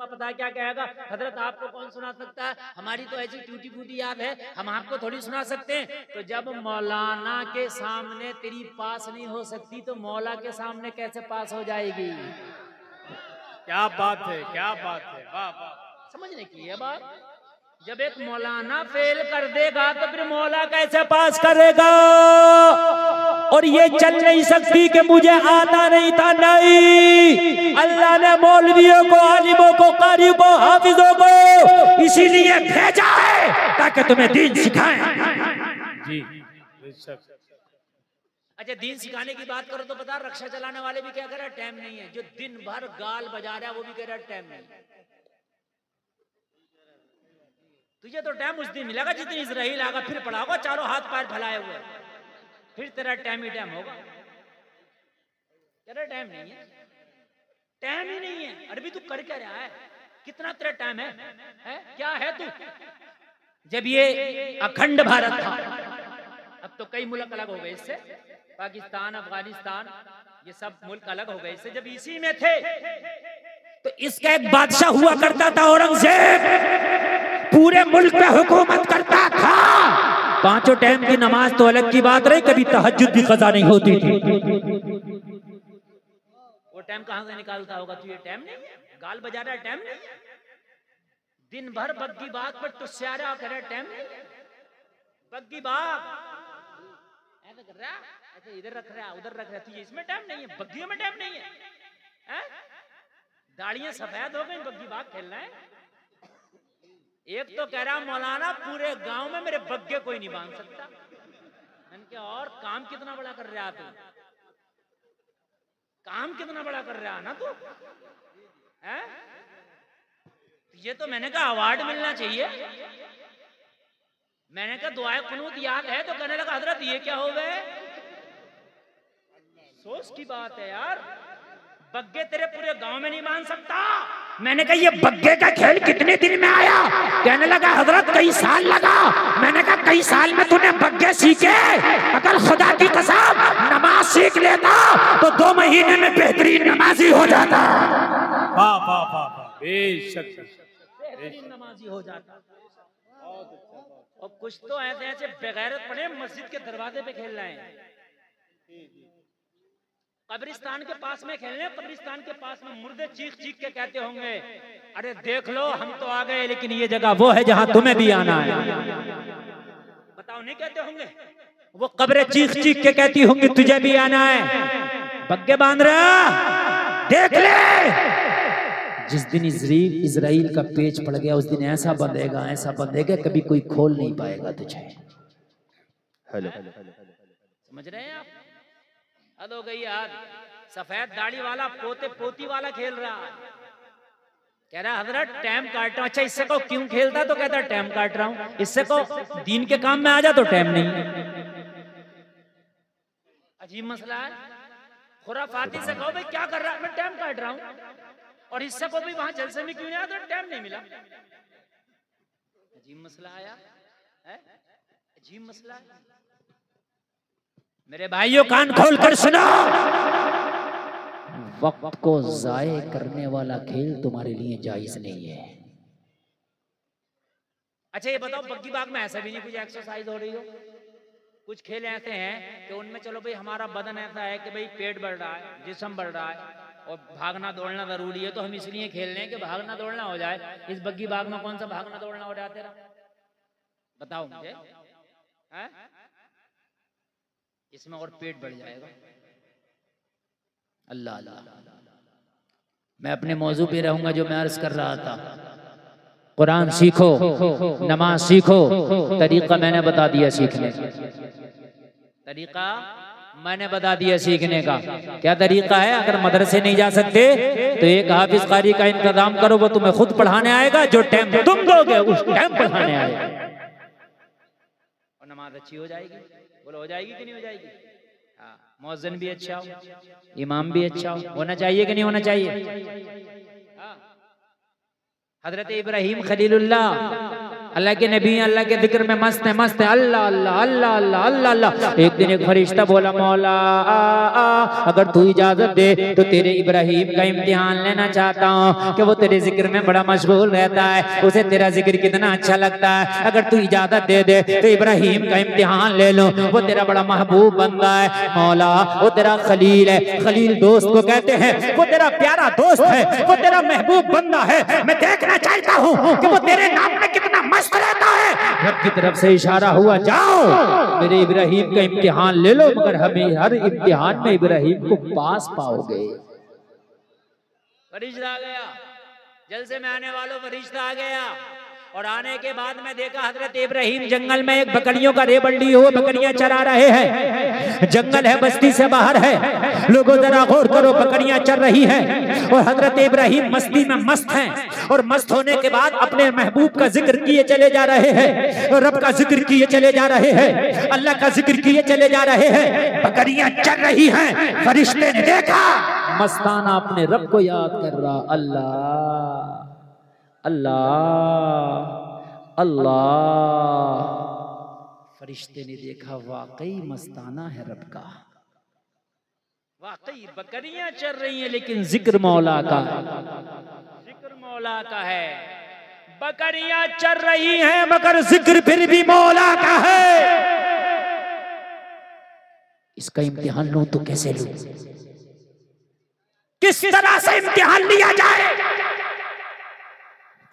पता है क्या कहेगा, हजरत आपको कौन सुना सकता है, हमारी तो ऐसी टूटी फूटी याद है, हम आपको थोड़ी सुना सकते हैं। तो जब मौलाना के सामने तेरी पास नहीं हो सकती तो मौला के सामने कैसे पास हो जाएगी? क्या बात है, क्या बात है, वाह वाह, समझने की है बात। जब एक मौलाना फेल कर देगा तो फिर मौला कैसे पास करेगा? और ये चल नहीं सकती कि मुझे आता नहीं था, नहीं, अल्लाह ने मौलवियों को, आलिमों को, कारियों को, हाफिजों को इसीलिए भेजा है ताकि तुम्हें दीन सिखाएं। जी। अच्छा, दीन सिखाने की बात करो तो बता, रक्षा चलाने वाले भी क्या कर रहे हैं, टाइम नहीं है। जो दिन भर गाल बजा रहा है वो भी कह रहा है टाइम नहीं। तुझे तो टाइम उस दिन मिलेगा जिस दिन इजराइल आएगा, फिर पढ़ाओगा चारों हाथ पैर फैलाए हुए, फिर तेरा टाइम ही टाइम होगा। तेरा टाइम नहीं है, टाइम ही नहीं है। अरे भी तू कर क्या रहा है, कितना तेरा टाइम है? क्या है तू? जब ये अखंड भारत था, अब तो कई मुल्क अलग हो गए इससे, पाकिस्तान, अफगानिस्तान, ये सब मुल्क अलग हो गए इससे। जब इसी में थे तो इसका एक बादशाह हुआ करता था, औरंगजेब, पूरे मुल्क पे हुकूमत करता था। 5 टाइम की नमाज तो अलग की बात रही, कभी तहज्जुद भी कज़ा नहीं होती थी। वो टाइम कहां से निकालता होगा? तू ये टाइम नहीं है, गाल बजा रहा है, टाइम नहीं है। दिन भर बग्गी बाग पर तो स्यारा कर रहा है, टाइम नहीं है। बग्गी बाग ऐसा कर रहा, ऐसे इधर रख रहा, उधर रख रहा, तुझे इसमें टाइम नहीं है, बग्गियों में टाइम नहीं है। दाढ़ियां सफेद हो गई, बग्गी बाग खेलना है। एक तो कह रहा मौलाना पूरे गांव में मेरे बग्गे कोई नहीं बांध सकता। मैंने कहा और काम कितना बड़ा कर रहा तू, काम कितना बड़ा कर रहा ना तू है? ये तो मैंने कहा अवार्ड मिलना चाहिए। मैंने कहा दुआए कुनूत याद है? तो कहने लगा हजरत ये क्या हो गए? सोच की बात है यार, बग्गे तेरे पूरे गांव में नहीं मान सकता। मैंने कहा ये बग्गे का खेल कितने दिन में आया? कहने लगा हजरत कई साल लगा। मैंने कहा कई साल में तूने बग्गे सीखे? अगर खुदा की कसम नमाज सीख लेता तो 2 महीने में बेहतरीन नमाजी हो जाता। वाह वाह वाह, बेशक बेहतरीन नमाजी हो जाता। और कुछ तो ऐसे ऐसे बेगैरत पड़े मस्जिद के दरवाजे पे खेल रहे हैं, कब्रिस्तान के पास में खेलने, कब्रिस्तान के पास में मुर्दे चीख चीख के कहते होंगे अरे देख लो हम तो आ गए, लेकिन ये जगह वो है जहां तुम्हें भी आना है। बताओ नहीं कहते होंगे? वो कब्रें चीख चीख के कहती होंगी तुझे भी आना है, बग्गे बांध रहा देख ले। जिस दिन इजराइल का पेच पड़ गया उस दिन ऐसा बंधेगा, ऐसा बंधेगा कभी कोई खोल नहीं पाएगा तुझे। हेलो, समझ रहे हैं आप? हद हो गई यार। सफेद दाढ़ी वाला पोते पोती वाला खेल रहा है, कह रहा हजरत टाइम काट रहा हूं। अच्छा इससे को क्यों खेलता? तो कहता टाइम काट रहा हूं। इससे को दीन के काम में आ जा तो टाइम नहीं। अजीब मसला है। खुराफाती से कहो भाई क्या कर रहा है? मैं टाइम काट रहा हूं। और इससे को भी वहां जलसे में क्यों नहीं आया? तो टाइम नहीं मिला। अजीब मसला आया है, अजीब मसला है। मेरे भाइयों कान खोल कर सुनो, वक्त को जाये करने वाला खेल तुम्हारे लिए जायज नहीं है। अच्छा ये बताओ बग्गी बाग में ऐसा भी नहीं कुछ एक्सरसाइज हो रही हो? कुछ खेल ऐसे हैं कि उनमें चलो भाई हमारा बदन ऐसा है कि भाई पेट बढ़ रहा है, जिस्म बढ़ रहा है और भागना दौड़ना जरूरी है, तो हम इसलिए खेल रहे हैं कि भागना दौड़ना हो जाए। इस बग्गी बाग में कौन सा भागना दौड़ना हो रहा है तेरा? बताओ मुझे। इसमें और पेट बढ़ जाएगा। अल्लाह अल्लाह। मैं अपने मौजू पे रहूंगा जो मैं अर्ज कर रहा था। कुरान सीखो, नमाज सीखो, तरीका मैंने बता दिया सीखने का। तरीका मैंने बता दिया सीखने का। क्या तरीका है? अगर मदरसे नहीं जा सकते तो एक हाफिज कारी का इंतजाम करो, वो तुम्हें खुद पढ़ाने आएगा। जो टाइम तुम दोगे उस टाइम पढ़ाने आएगा और नमाज अच्छी हो जाएगी। बोलो हो जाएगी कि नहीं हो जाएगी? हाँ, मौज़िन भी अच्छा हो, इमाम भी अच्छा हो, होना चाहिए कि नहीं होना चाहिए? हजरत इब्राहिम खलीलुल्लाह अल्लाह के नबी अल्लाह के जिक्र में मस्त है अल्लाह अल्लाह अल्लाह अल्लाह अल्लाह अल्लाह। एक दिन एक फरिश्ता बोला मौला अगर तू इजाजत दे तो तेरे इब्राहिम का इम्तिहान लेना चाहता हूँ कि वो तेरे जिक्र में बड़ा मशगूल रहता है, उसे तेरा जिक्र कितना अच्छा लगता है। अगर तू इजाजत दे दे तो इब्राहिम का इम्तिहान ले लो, वो तेरा बड़ा महबूब बंदा है मौला, वो तेरा खलील है। खलील दोस्त को कहते हैं, वो तेरा प्यारा दोस्त है, वो तेरा महबूब बंदा है। मैं देखना चाहता हूँ कि वो तेरे नाम में कितना मस्त रहता है। रब की तरफ से इशारा हुआ जाओ मेरे इब्राहिम का इम्तिहान ले लो, मगर हमें हर इम्तिहान में इब्राहिम को पास पाओगे। फरिश्ता आ गया, जलसे में आने वालों फरिश्ता आ गया और आने के बाद में देखा हजरत इब्राहिम जंगल में एक बकरियों का रेबड़ लिए हुए बकरियां चरा रहे हैं। जंगल है, बस्ती से बाहर है। लोगों जरा गौर करो, बकरियां चर रही हैं और हजरत इब्राहिम मस्ती में मस्त हैं और मस्त होने के बाद अपने महबूब का जिक्र किए चले जा रहे हैं और रब का जिक्र किए चले जा रहे हैं, अल्लाह का जिक्र किए चले जा रहे हैं। बकरियां चर रही हैं। फरिश्ते ने देखा मस्ताना अपने रब को याद कर रहा, अल्लाह अल्लाह अल्लाह। फरिश्ते ने देखा वाकई मस्ताना है रब का, वाकई बकरियां चल रही हैं लेकिन जिक्र मौला का, जिक्र मौला का है। बकरियां चल रही हैं मगर जिक्र फिर भी मौला का है। इसका इम्तिहान लूं तो कैसे लूं, किस तरह से इम्तिहान लिया जाए।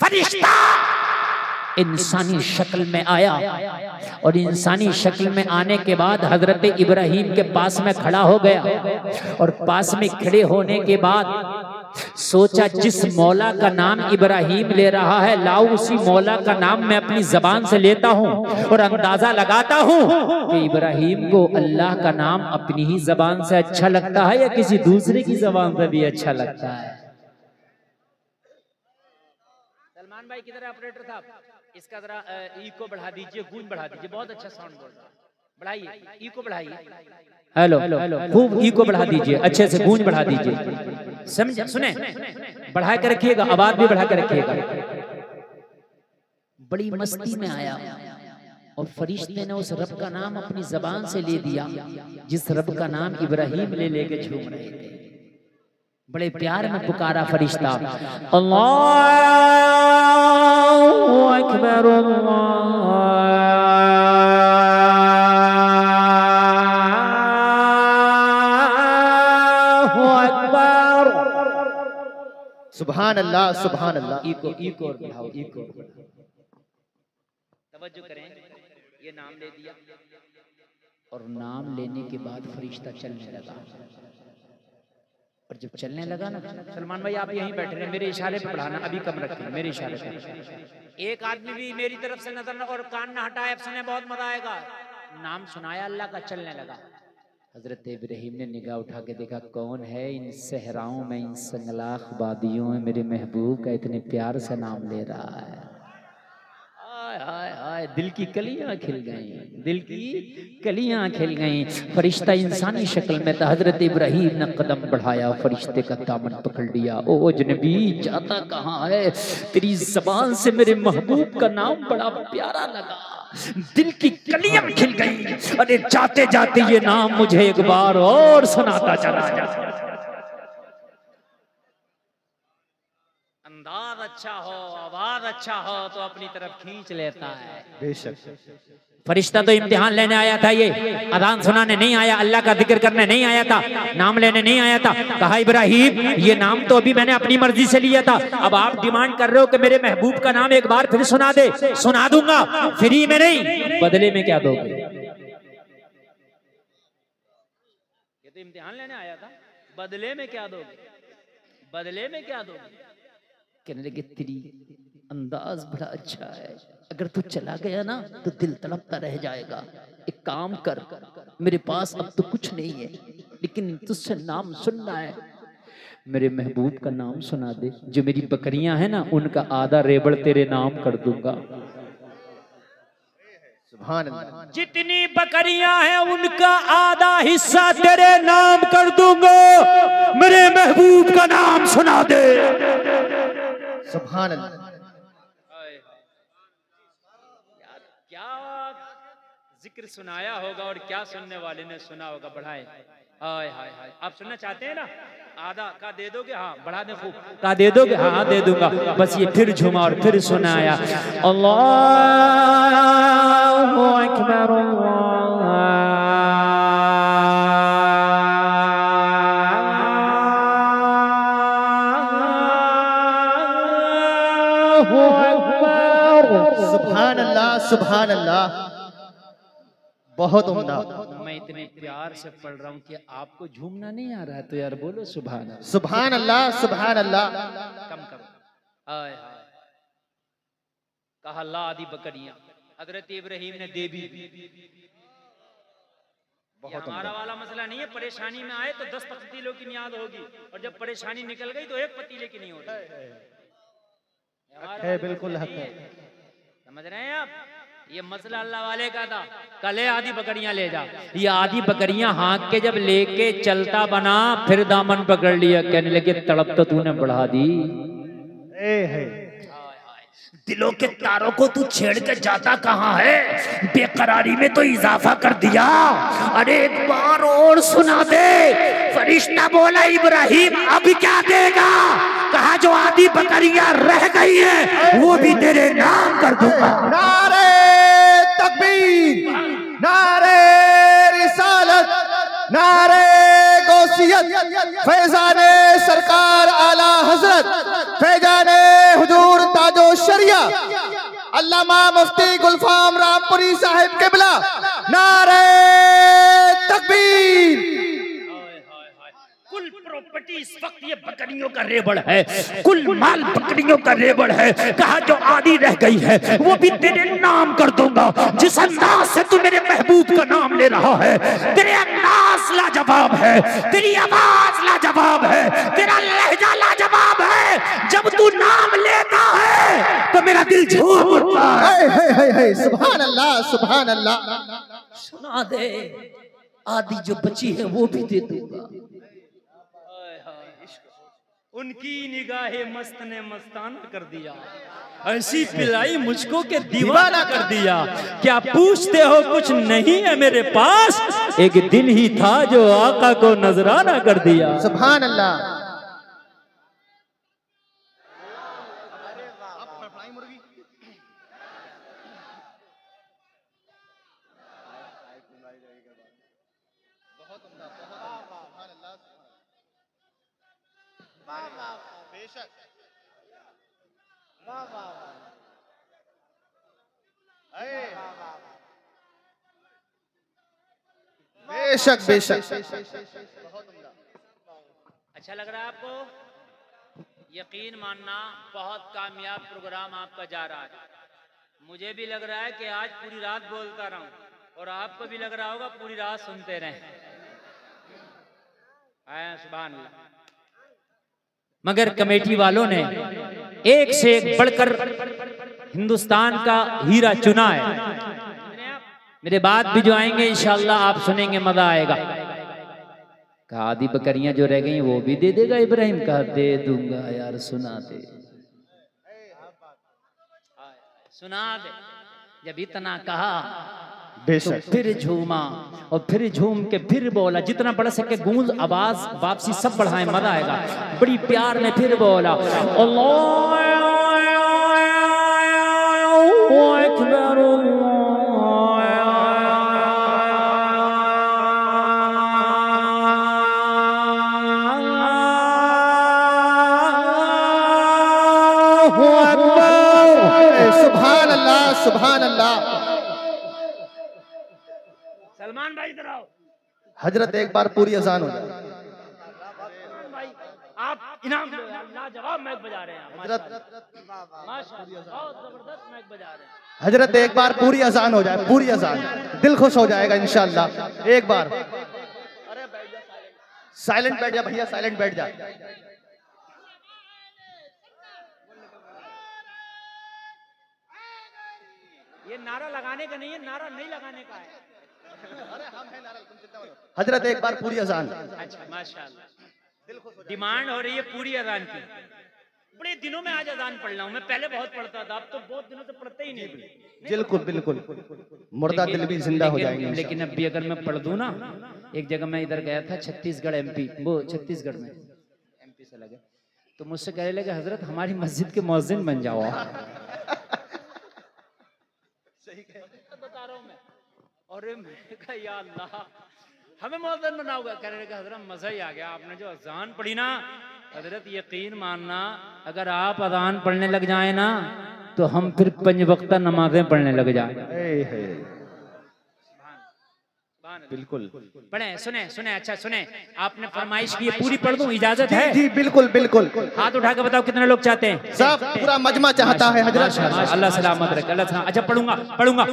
फरिश्ता इंसानी शक्ल में आया और इंसानी शक्ल में आने के बाद हजरत इब्राहिम के पास में खड़ा हो गया और पास में खड़े होने के बाद सोचा जिस मौला का नाम इब्राहिम ले रहा है लाओ उसी मौला का नाम मैं अपनी जबान से लेता हूँ और अंदाजा लगाता हूँ कि इब्राहिम को अल्लाह का नाम अपनी ही जबान से अच्छा लगता है या किसी दूसरे की जबान से भी अच्छा लगता है। सलमान भाई किधर ऑपरेटर साहब, इसका जरा इको बढ़ा दीजिए, गूंज बढ़ा दीजिए, बहुत अच्छा साउंड बोल रहा है, बढ़ाइए इको बढ़ाइए। हेलो खूब इको बढ़ा दीजिए, अच्छे से गूंज बढ़ा दीजिए, समझ सुने, बढ़ा कर रखिएगा, आवाज भी बढ़ा कर रखिएगा। बड़ी मस्ती में आया और फरिश्ते ने उस रब का नाम अपनी जबान से ले दिया जिस रब का नाम इब्राहिम ले लेके झूम रहे थे। बड़े प्यार में पुकारा फरिश्ता, अल्लाहु अकबर अल्लाहु अकबर। सुभान अल्लाह सुभान अल्लाह। इको इको और बढ़ाओ, इको तवज्जो करें। ये नाम ले दिया और नाम लेने के बाद फरिश्ता चलने लगा और जब चलने लगा ना, सलमान भाई आप यहीं बैठे रहे, मेरे इशारे पे बढ़ाना, अभी कम रखिए मेरे इशारे पे। एक आदमी भी मेरी तरफ से नजर और कान ना हटाए, अब सुने बहुत मजा आएगा। नाम सुनाया अल्लाह का, चलने लगा। हजरत इब्राहिम ने निगाह उठा के देखा कौन है इन सहराओं में, इन संगलाख वादियों में मेरे महबूब का इतने प्यार से नाम ले रहा है। हाय हाय, दिल की कलियां खिल गईं, दिल की कलियां खिल गईं। फरिश्ता इंसानी शक्ल में था। हजरत इब्राहिम ने कदम बढ़ाया, फरिश्ते का दामन पकड़ लिया। ओ अजनबी जाता कहाँ है, तेरी जबान से मेरे महबूब का नाम बड़ा प्यारा लगा, दिल की कलियां खिल गईं। अरे जाते जाते ये नाम मुझे एक बार और सुनाता चला जा। अंदाज अच्छा हो, आवाज अच्छा हो तो अपनी तरफ खींच लेता है। बेशक। फरिश्ता तो इम्तिहान लेने आया था, ये अजान सुनाने नहीं आया, अल्लाह का जिक्र करने नहीं आया था, नाम लेने नहीं आया था। कहा इब्राहिम ये नाम तो अभी मैंने अपनी मर्जी से लिया था, अब आप डिमांड कर रहे हो कि मेरे महबूब का नाम एक बार फिर सुना दे। सुना दूंगा, फ्री में नहीं, बदले में क्या दोगे? ये तो इम्तिहान लेने आया था, बदले में क्या दोगे? बदले में क्या दोगे? कहने लगे तेरी अंदाज बड़ा अच्छा है, अगर तू चला गया ना तो दिल तड़पता रह जाएगा। एक काम कर, मेरे पास अब तो कुछ नहीं है लेकिन तुझसे नाम सुनना है, मेरे महबूब का नाम सुना दे। जो मेरी बकरियां हैं ना उनका आधा रेबड़ तेरे नाम कर दूंगा। सुभान अल्लाह। जितनी बकरियां हैं उनका आधा हिस्सा तेरे नाम कर दूंगा, मेरे महबूब का नाम सुना दे। सुभान अल्लाह। जिक्र सुनाया होगा और क्या सुनने वाले ने सुना होगा। बढ़ाए हाय हाय हाय। आप सुनना चाहते हैं ना? आधा का दे दोगे? हाँ बढ़ा दे खूब। का दे दोगे? हाँ दे दूंगा। बस ये फिर झुमा और फिर सुनाया। अल्लाहु अकबर सुभान अल्लाह सुभान अल्लाह। बहुत उम्दा। मैं इतने प्यार से पढ़ रहा हूँ कि आपको झूमना नहीं आ रहा है, तो यार बोलो सुभान अल्लाह। सुभान अल्लाह सुभान अल्लाह। कम करो। हाय हाय। कहा ला आदि बकरियां। हजरत इब्राहिम ने दे भी। ये हमारा वाला मसला नहीं है। परेशानी में आए तो 10 पतीलों की नियाद होगी, और जब परेशानी निकल गई तो एक पतीले की नहीं हो रही है। बिल्कुल हक है। समझ रहे हैं आप? ये मसला अल्लाह वाले का था। कल आधी बकरियां ले जा। ये आधी बकरियां हाँक के जब लेके चलता बना, फिर दामन पकड़ लिया, कहने लगे तड़प तो तूने बढ़ा दी। दिलों के तारों को तू छेड़ के जाता कहाँ है? बेकरारी में तो इजाफा कर दिया। अरे एक बार और सुना दे। फरिश्ता बोला इब्राहिम अब क्या देगा? कहा जो आधी बकरियां रह गई है वो भी तेरे नाम कर दूंगा। नारे तकबीर, नारे रिसालत, नारे गौसियत, फैजाने सरकार आला हजरत, फैजाने हुजूर ताजो शरिया अल्लामा मुफ्ती गुलफाम रामपुरी साहिब किबला। नारे तकबीर। कुल प्रॉपर्टी इस वक्त ये बकरियों का रेबड़ है, कुल माल बकरियों का रेबड़ है। कहा जो आधी रह गई है वो भी तेरे नाम कर दूंगा। जिस अंदाज से तू मेरे महबूब का नाम ले रहा है, तेरे अंदाज लाजवाब है, तेरी आवाज लाजवाब है, तेरा लहजा लाजवाब है। जब तू नाम लेता है तो मेरा दिल झूम उठता है। सुभान अल्लाह सुभान अल्लाह। सुना दे आधी जो बची है वो भी दे दूंगा। उनकी निगाहे मस्त ने मस्ताना कर दिया, ऐसी पिलाई मुझको के दीवाना कर दिया। क्या पूछते हो कुछ नहीं है मेरे पास? एक दिन ही था जो आका को नजराना कर दिया। सुभान अल्लाह। बेशक बेशक। अच्छा लग रहा है आपको? यकीन मानना बहुत कामयाब प्रोग्राम आपका जा रहा है। मुझे भी लग रहा है कि आज पूरी रात बोलता रहूं, और आपको भी लग रहा होगा पूरी रात सुनते रहें। सुभान अल्लाह। मगर कमेटी वालों ने एक से एक बढ़कर हिंदुस्तान का हीरा चुना है। मेरे बाद भी जो आएंगे इंशाअल्लाह आप सुनेंगे, मजा आएगा। कहा आधी बकरियां जो रह गई वो भी दे देगा इब्राहिम? कहा दे दूंगा यार। सुना दे, सुना दे। जब इतना कहा तो फिर झूमा, और फिर झूम के फिर बोला। जितना बढ़ सके गूंज आवाज वापसी सब बढ़ाए, मजा आएगा। बड़ी प्यार में फिर बोला अल्लाह अकबर। सुभान अल्लाह सुभान अल्लाह। सलमान भाई इधर आओ। हजरत एक बार पूरी अजान हो जाए। भाई आप इनाम दो यार, लाजवाब मैच बजा रहे हैं हजरत माशाअल्लाह, बहुत जबरदस्त मैच बजा रहे हैं। हजरत एक बार पूरी अजान हो जाए, पूरी अजान, दिल खुश हो जाएगा इंशाअल्लाह। एक बार साइलेंट बैठ जा भैया, साइलेंट बैठ जा। ये नारा लगाने का नहीं है, नारा नहीं लगाने का है। हजरत एक बार पूरी अजान। अच्छा माशाअल्लाह, डिमांड हो रही है पूरी अजान की। बड़े दिनों में आज अजान पढ़ रहा हूँ। मैं पहले बहुत पढ़ता था, अब तो बहुत दिनों से पढ़ते ही नहीं। बिल्कुल बिल्कुल, मुर्दा दिल भी जिंदा हो जाएंगे। लेकिन अब भी अगर मैं पढ़ दूं ना, एक जगह मैं इधर गया था छत्तीसगढ़ एमपी, वो छत्तीसगढ़ में एमपी से लगे, तो मुझसे कहने लगे हजरत हमारी मस्जिद के मुअज्जिन बन जाओ। सही बता रहा हूँ मैं। और मैंने कहा या अल्लाह हमें मुअज्जिन बनाओगे? कहने लगे हजरत मजा ही आ गया, आपने जो अजान पढ़ी ना, हजरत यकीन मानना अगर आप अजान पढ़ने लग जाए ना तो हम फिर 5 वक्त नमाजें पढ़ने लग जाए। बिल्कुल पढ़े, सुने सुने, अच्छा सुने, आपने फरमाइश की है, पूरी पढ़ दूं, इजाजत है? जी बिल्कुल बिल्कुल। हाथ उठा के बताओ कितने लोग चाहते हैं? सब पूरा मजमा चाहता है हजरत। अल्लाह सलामत रखे, अल्लाह सलामत। अच्छा पढ़ूंगा पढ़ूंगा।